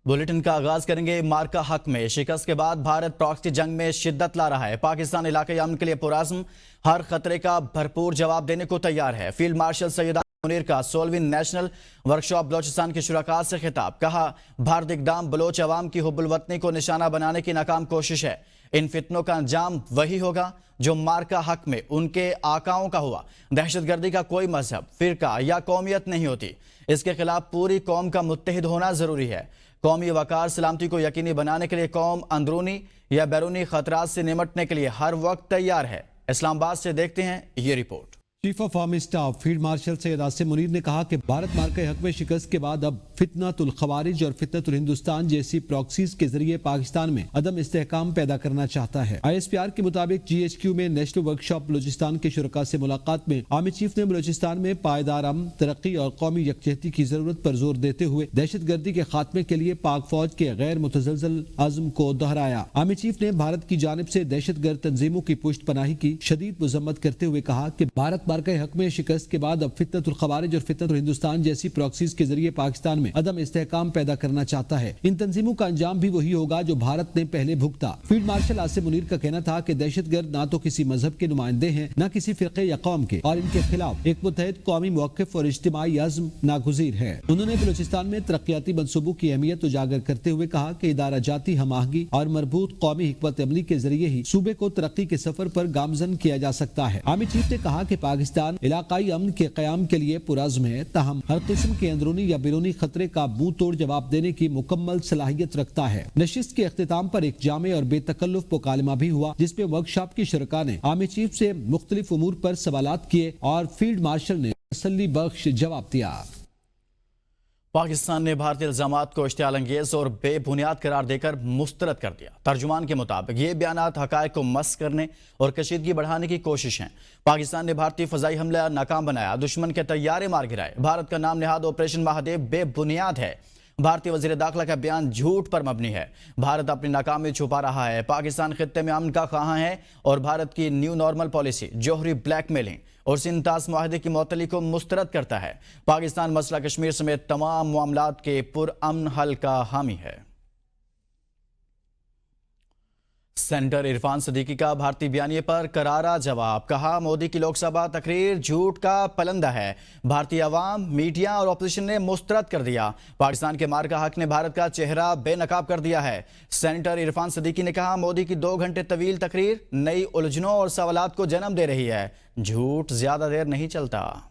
Bulletin का आगाज करेंगे मार्का हक में। शिकस्त के बाद भारत प्रॉक्सी जंग में शिद्दत ला रहा है। पाकिस्तान इलाके अमन के लिए पुरअज़्म, हर खतरे का भरपूर जवाब देने को तैयार है। फील्ड मार्शल सैयद मुनीर का 16वीं नेशनल वर्कशॉप बलोचिस्तान के शुरका से खिताब। कहा, भारत इक़दाम बलोच अवाम की हुब्बुल वतनी को निशाना बनाने की नाकाम कोशिश है। इन फितनों का अंजाम वही होगा जो मार्का हक में उनके आकाओं का हुआ। दहशतगर्दी का कोई मजहब, फिरका या कौमियत नहीं होती। इसके खिलाफ पूरी कौम का मुत्तहिद होना जरूरी है। कौमी वकार सलामती को यकीनी बनाने के लिए कौम अंदरूनी या बैरूनी खतरात से निमटने के लिए हर वक्त तैयार है। इस्लामाबाद से देखते हैं ये report. Chief of army staff field marshal Syed Asim Munir ने कहा कि भारत मार्के हक में शिकस्त के बाद अब फितनतुल खवारिज और फितनतुल हिंदुस्तान जैसी प्रॉक्सीज के जरिए पाकिस्तान में अदम इस्तेहकाम पैदा करना चाहता है। ISPR के मुताबिक GHQ में नेशनल वर्कशॉप बलोचिस्तान के शुरका से मुलाकात में आर्मी चीफ ने बलोचिस्तान में पायदार अमन, तरक्की और कौमी यकजहती की जरूरत पर जोर देते हुए दहशत गर्दी के खात्मे के लिए पाक फौज के गैर मुतज़लज़ल अज़्म को दोहराया। आर्मी चीफ ने भारत की जानिब से दहशत गर्द तंजीमों की पुष्ट पनाही की शदीद मजम्मत करते हुए कहा कि भारत मार्के हक में शिकस्त के बाद अब फितनतुल खवारिज और फितनतुल हिंदुस्तान जैसी प्रॉक्सीज के जरिए पाकिस्तान में अदम इस्तेहकाम पैदा करना चाहता है। इन तंजीमों का अंजाम भी वही होगा जो भारत ने पहले भुगता। फील्ड मार्शल आसिम मुनीर का कहना था कि दहशतगर्द ना तो किसी मजहब के नुमाइंदे हैं, न किसी फिरके या कौम के, और इनके खिलाफ एक मुत्तहिद कौमी मौक़िफ़ और इज्तिमाई अज़्म नागुज़ीर है। उन्होंने बलूचिस्तान में तरक्याती मंसूबों की अहमियत उजागर करते हुए कहा कि इदारा जाती हम आहंगी और मरबूत कौमी हिकमत अमली के जरिए ही सूबे को तरक्की के सफर पर गामजन किया जा सकता है। आर्मी चीफ ने कहा कि पाकिस्तान इलाकाई अमन के क़याम के लिए पुरअज़्म है, ताहम हर किस्म के अंदरूनी या बैरूनी खतरे का मुंह तोड़ जवाब देने की मुकम्मल सलाहियत रखता है। नशिस्त के इख्तिताम पर एक जामे और बेतकल्लुफ मुकालमा भी हुआ, जिसमें वर्कशॉप की शुरका ने आर्मी चीफ से मुख्तलिफ उमूर पर सवालात किए और फील्ड मार्शल ने तसल्ली बख्श जवाब दिया। पाकिस्तान ने भारतीय इल्जामात को इश्तियाल अंगेज और बेबुनियाद करार देकर मुस्तरद कर दिया। तर्जुमान के मुताबिक ये बयानात हकायक को मस करने और कशीदगी बढ़ाने की कोशिश है। पाकिस्तान ने भारतीय फजाई हमला नाकाम बनाया, दुश्मन के तैयारे मार गिराए। भारत का नाम निहाद ऑपरेशन महादेव बेबुनियाद है। भारतीय वजीर दाखिला का बयान झूठ पर मबनी है। भारत अपनी नाकामी छुपा रहा है। पाकिस्तान खित्ते में अमन का ख्वाहां है और भारत की न्यू नॉर्मल पॉलिसी जोहरी ब्लैकमेलिंग और सिंतास मुआहदे की मअतली को मुस्तरद करता है। पाकिस्तान मसला कश्मीर समेत तमाम मामलात के पुरअमन हल का हामी है। सेनेटर इरफान सदीकी का भारतीय बयानिए पर करारा जवाब। कहा, मोदी की लोकसभा तकरीर झूठ का पलंदा है। भारतीय अवाम, मीडिया और अपोजिशन ने मुस्तरद कर दिया। पाकिस्तान के मार्का हक ने भारत का चेहरा बेनकाब कर दिया है। सेनेटर इरफान सदीकी ने कहा, मोदी की 2 घंटे तवील तकरीर नई उलझनों और सवालात को जन्म दे रही है। झूठ ज्यादा देर नहीं चलता।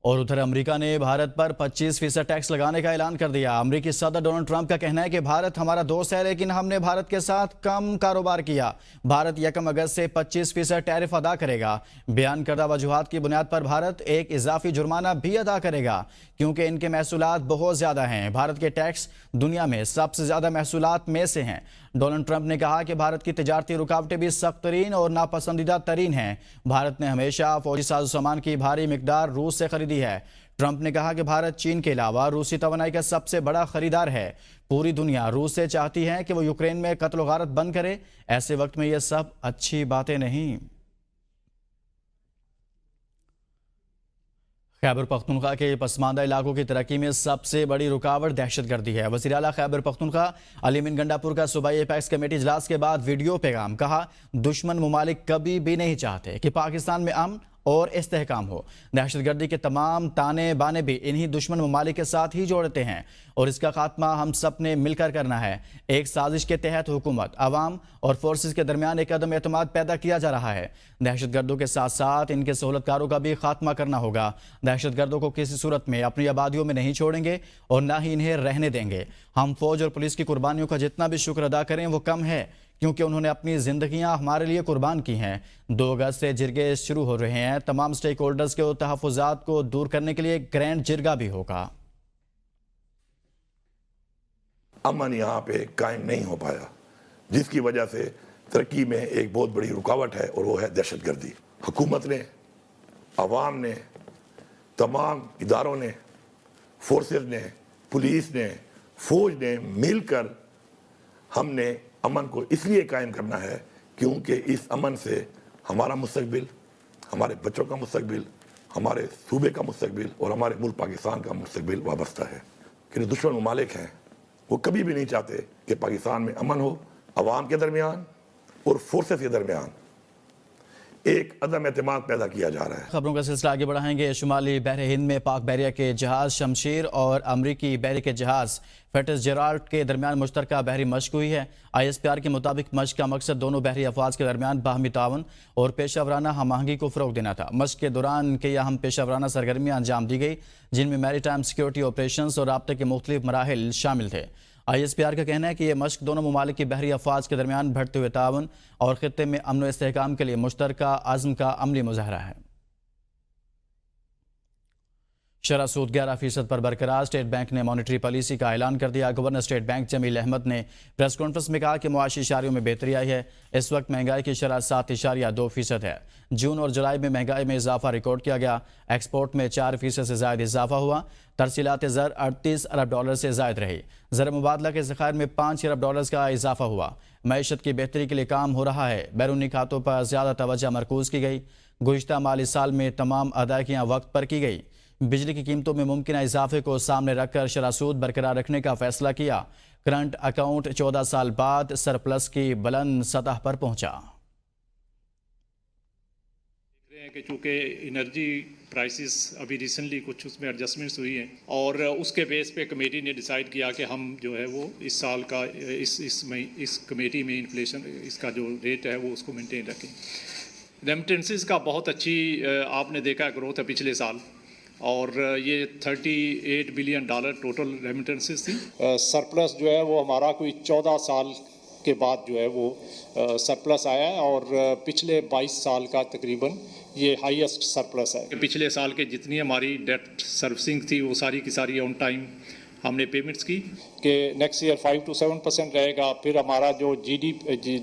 और उधर अमेरिका ने भारत पर 25% टैक्स लगाने का ऐलान कर दिया। अमेरिकी सदर डोनाल्ड ट्रंप का कहना है कि भारत हमारा दोस्त है, लेकिन हमने भारत के साथ कम कारोबार किया। भारत 1 अगस्त से 25% टैरिफ अदा करेगा। बयान करदा वजूहात की बुनियाद पर भारत एक इजाफी जुर्माना भी अदा करेगा, क्योंकि इनके महसूलात बहुत ज्यादा हैं। भारत के टैक्स दुनिया में सबसे ज्यादा महसूलात में से हैं। डोनाल्ड ट्रंप ने कहा कि भारत की तिजारती रुकावटें भी सख्त तरीन और नापसंदीदा तरीन हैं। भारत ने हमेशा फौजी साजो सामान की भारी मिकदार रूस से खरीदी है। ट्रंप ने कहा कि भारत चीन के अलावा रूसी तवानाई का सबसे बड़ा खरीदार है। पूरी दुनिया रूस से चाहती है कि वो यूक्रेन में कत्ल व गारत बंद करे। ऐसे वक्त में ये सब अच्छी बातें नहीं। खैबर पख्तूनख्वा के पसमानदा इलाकों की तरक्की में सबसे बड़ी रुकावट दहशतगर्दी है। वज़ीर आला खैबर पख्तूनख्वा अली अमीन गंडापुर का सूबाई एपेक्स कमेटी इजलास के बाद वीडियो पैगाम। कहा, दुश्मन ममालिक कभी भी नहीं चाहते कि पाकिस्तान में अमन और इस्तेहकाम हो। दहशतगर्दी के तमाम ताने बाने भी इन्हीं दुश्मन ममालिक के साथ ही जोड़ते हैं और इसका खात्मा हम सब ने मिलकर करना है। एक साजिश के तहत हुकूमत, अवाम और फोर्सेस के दरमियान एक अदम एतमाद पैदा किया जा रहा है। दहशतगर्दों के साथ साथ इनके सहूलतकारों का भी खात्मा करना होगा। दहशतगर्दों को किसी सूरत में अपनी आबादियों में नहीं छोड़ेंगे और ना ही इन्हें रहने देंगे। हम फौज और पुलिस की कुर्बानियों का जितना भी शुक्र अदा करें वो कम है, क्योंकि उन्होंने अपनी जिंदगियां हमारे लिए कुर्बान की हैं। 2 अगस्त से जिरगे शुरू हो रहे हैं। तमाम स्टेक होल्डर्स के तहफ़्फ़ुज़ात को दूर करने के लिए ग्रैंड जिरगा भी होगा। अमन यहाँ पे कायम नहीं हो पाया, जिसकी वजह से तरक्की में एक बहुत बड़ी रुकावट है, और वो है दहशतगर्दी। हुकूमत ने, अवाम ने, तमाम इदारों ने, फोर्सेस ने, पुलिस ने, फौज ने मिलकर हमने अमन को इसलिए कायम करना है क्योंकि इस अमन से हमारा मुस्तकबिल, हमारे बच्चों का मुस्तकबिल, ہمارے صوبے کا مستقبل اور ہمارے ملک پاکستان کا مستقبل وابستہ ہے. کہ دشمن ممالک ہیں وہ کبھی بھی نہیں چاہتے کہ پاکستان میں امن ہو. عوام کے درمیان اور فورسز کے درمیان ایک عدم اعتماد پیدا کیا جا رہا ہے. خبروں کا سلسلہ آگے بڑھائیں گے. شمالی بحر ہند میں پاک بحریہ کے جہاز شمشیر اور امریکی بحریہ کے جہاز فیٹس جیرالٹ کے درمیان مشترکہ بحری مشق ہوئی ہے. ISPR کے مطابق مشق کا مقصد دونوں بحری افواج کے درمیان باہمی تعاون اور پیشہ ورانہ ہم آہنگی کو فروغ دینا تھا. مشق کے دوران کئی اہم پیشہ ورانہ سرگرمیاں انجام دی گئی جن میں میری ٹائم سیکیورٹی آپریشنز اور رابطے کے مختلف مراحل شامل تھے. ISPR کا کہنا ہے کہ یہ مشق دونوں ممالک کی بحری افواج کے درمیان بڑھتے ہوئے تعاون اور خطے میں امن و استحکام کے لیے مشترکہ عزم کا عملی مظاہرہ ہے. شرح سود 11% پر برقرار. اسٹیٹ بینک نے مانیٹری پالیسی کا اعلان کر دیا. گورنر اسٹیٹ بینک جمیل احمد نے پریس کانفرنس میں کہا کہ معاشی اشاریوں میں بہتری آئی ہے. اس وقت مہنگائی کی شرح 7.2% ہے. جون اور جولائی میں مہنگائی میں اضافہ ریکارڈ کیا گیا. ایکسپورٹ میں 4% سے زائد اضافہ ہوا. ترسیلات زر $38 ارب سے زائد رہی. زر مبادلہ کے ذخائر میں $5 ارب کا اضافہ ہوا. معیشت کی بہتری کے لیے کام ہو رہا ہے. بیرونی کھاتوں پر زیادہ توجہ مرکوز کی گئی. گزشتہ مالی سال میں تمام ادائیگیاں وقت پر کی گئی. بجلی کی قیمتوں میں ممکنہ اضافے کو سامنے رکھ کر شرح سود برقرار رکھنے کا فیصلہ کیا. کرنٹ اکاؤنٹ 14 سال بعد سرپلس کی بلند سطح پر پہنچا. کہ چونکہ انرجی پرائسز ابھی ریسنٹلی کچھ اس میں ایڈجسٹمنٹس ہوئی ہیں اور اس کے بیس پہ کمیٹی نے ڈیسائیڈ کیا کہ ہم جو ہے وہ اس سال کا اس کمیٹی میں انفلیشن اس کا جو ریٹ ہے وہ اس کو مینٹین رکھیں. ریمیٹنسز کا بہت اچھی آپ نے دیکھا گروتھ ہے پچھلے سال اور یہ $38 بلین ٹوٹل ریمیٹنسز تھی. سرپلس جو ہے وہ ہمارا کوئی 14 سال کے بعد جو ہے وہ سرپلس آیا ہے اور پچھلے 22 سال کا تقریباً یہ ہائیسٹ سرپلس ہے. پچھلے سال کے جتنی ہماری ڈیٹ سروسنگ تھی وہ ساری کی ساری آن ٹائم ہم نے پیمنٹس کی کہ نیکسٹ ایئر 5 to 7% رہے گا. پھر ہمارا جو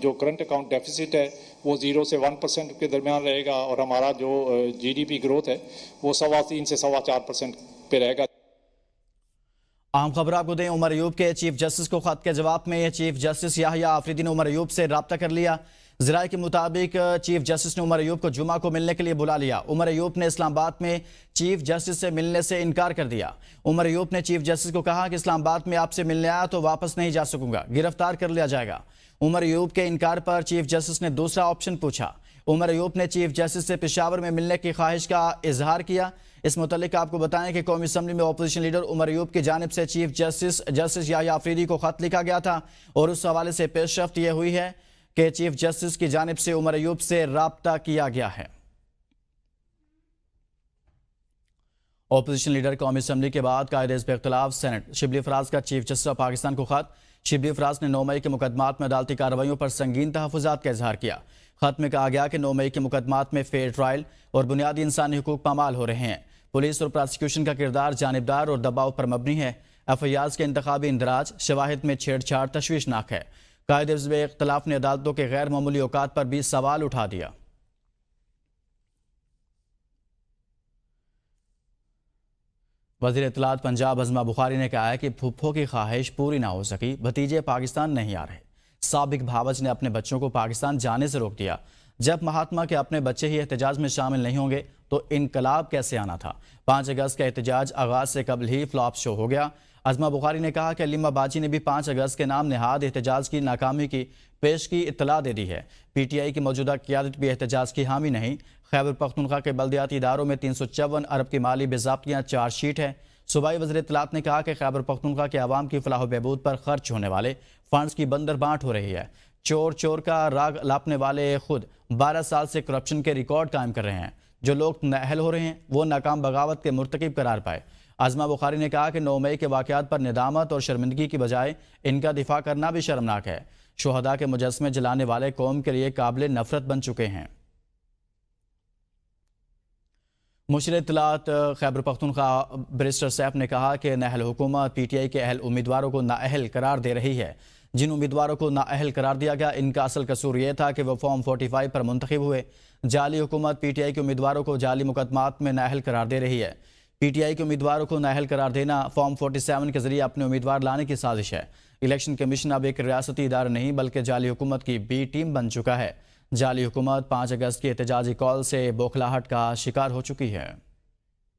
جو کرنٹ اکاؤنٹ ڈیفیسٹ ہے وہ 0 سے 1% کے درمیان رہے گا اور ہمارا جو GDP گروتھ ہے وہ 3.25 سے 4.25% پہ رہے گا. اہم خبر آپ کو دیں. عمر ایوب کے چیف جسٹس کو خط کے جواب میں چیف جسٹس یحییٰ آفریدی نے عمر ایوب سے رابطہ کر لیا. ذرائع کے مطابق چیف جسٹس نے عمر ایوب کو جمعہ کو ملنے کے لیے بلا لیا. عمر ایوب نے اسلام آباد میں چیف جسٹس سے ملنے سے انکار کر دیا. عمر ایوب نے چیف جسٹس کو کہا کہ اسلام آباد میں آپ سے ملنے آیا تو واپس نہیں جا سکوں گا, گرفتار کر لیا جائے گا. عمر ایوب کے انکار پر چیف جسٹس نے دوسرا آپشن پوچھا. عمر ایوب نے چیف جسٹس سے پشاور میں ملنے کی خواہش کا اظہار کیا. اس متعلق آپ کو بتائیں کہ قومی اسمبلی میں اپوزیشن لیڈر عمر ایوب کی جانب سے چیف جسٹس یحییٰ آفریدی کو خط لکھا گیا تھا اور اس حوالے سے پیش رفت یہ ہوئی ہے کہ چیف جسٹس کی جانب سے عمر ایوب سے رابطہ کیا گیا ہے. اپوزیشن لیڈر قومی اسمبلی کے بعد قائد حزب اختلاف سینٹ شبلی فراز کا چیف جسٹس آف پاکستان کو خط. شبلی فراز نے 9 مئی کے مقدمات میں عدالتی کارروائیوں پر سنگین تحفظات کا اظہار کیا. خط میں کہا گیا کہ 9 مئی کے مقدمات میں فیئر ٹرائل اور بنیادی انسانی حقوق پامال ہو رہے ہیں. پولیس اور پراسیکیوشن کا کردار جانبدار اور دباؤ پر مبنی ہے. FIRs کے انتخابی اندراج, شواہد میں چھیڑ چھاڑ تشویشناک ہے. قائد حزب اختلاف نے عدالتوں کے غیر معمولی اوقات پر بھی سوال اٹھا دیا. وزیر اطلاعات پنجاب عظمہ بخاری نے کہا ہے کہ پھپھو کی خواہش پوری نہ ہو سکی, بھتیجے پاکستان نہیں آ رہے. سابق بھاوج نے اپنے بچوں کو پاکستان جانے سے روک دیا. جب مہاتما کے اپنے بچے ہی احتجاج میں شامل نہیں ہوں گے تو انقلاب کیسے آنا تھا. 5 اگست کا احتجاج آغاز سے قبل ہی فلاپ شو ہو گیا. عظمہ بخاری نے کہا کہ علیمہ باجی نے بھی 5 اگست کے نام نہاد احتجاج کی ناکامی کی پیش کی اطلاع دے دی ہے. PTI کی موجودہ قیادت بھی احتجاج کی حامی نہیں. خیبر پختونخوا کے بلدیاتی اداروں میں 354 ارب کی مالی باضابطیاں چارج شیٹ ہے. صوبائی وزیر اطلاعات نے کہا کہ خیبر پختونخوا کے عوام کی فلاح و بہبود پر خرچ ہونے والے فنڈز کی بندر بانٹ ہو رہی ہے. چور کا راگ لاپنے والے خود 12 سال سے کرپشن کے ریکارڈ قائم کر رہے ہیں. جو لوگ نااہل ہو رہے ہیں وہ ناکام بغاوت کے مرتکب قرار پائے. عظمہ بخاری نے کہا کہ 9 مئی کے واقعات پر ندامت اور شرمندگی کی بجائے ان کا دفاع کرنا بھی شرمناک ہے. شہداء کے مجسمے جلانے والے قوم کے لیے قابل نفرت بن چکے ہیں. مشیر اطلاعات خیبر پختونخوا بیرسٹر سیف نے کہا کہ نااہل حکومت PTI کے اہل امیدواروں کو نااہل قرار دے رہی ہے. جن امیدواروں کو نااہل قرار دیا گیا ان کا اصل قصور یہ تھا کہ وہ فارم 45 پر منتخب ہوئے. جعلی حکومت PTI کے امیدواروں کو جعلی مقدمات میں نااہل قرار دے رہی ہے. PTI کے امیدواروں کو نااہل قرار دینا فارم 47 کے ذریعے اپنے امیدوار لانے کی سازش ہے. الیکشن کمیشن اب ایک ریاستی ادارہ نہیں بلکہ جعلی حکومت کی B ٹیم بن چکا ہے. جعلی حکومت 5 اگست کی احتجاجی کال سے بوکھلاہٹ کا شکار ہو چکی ہے.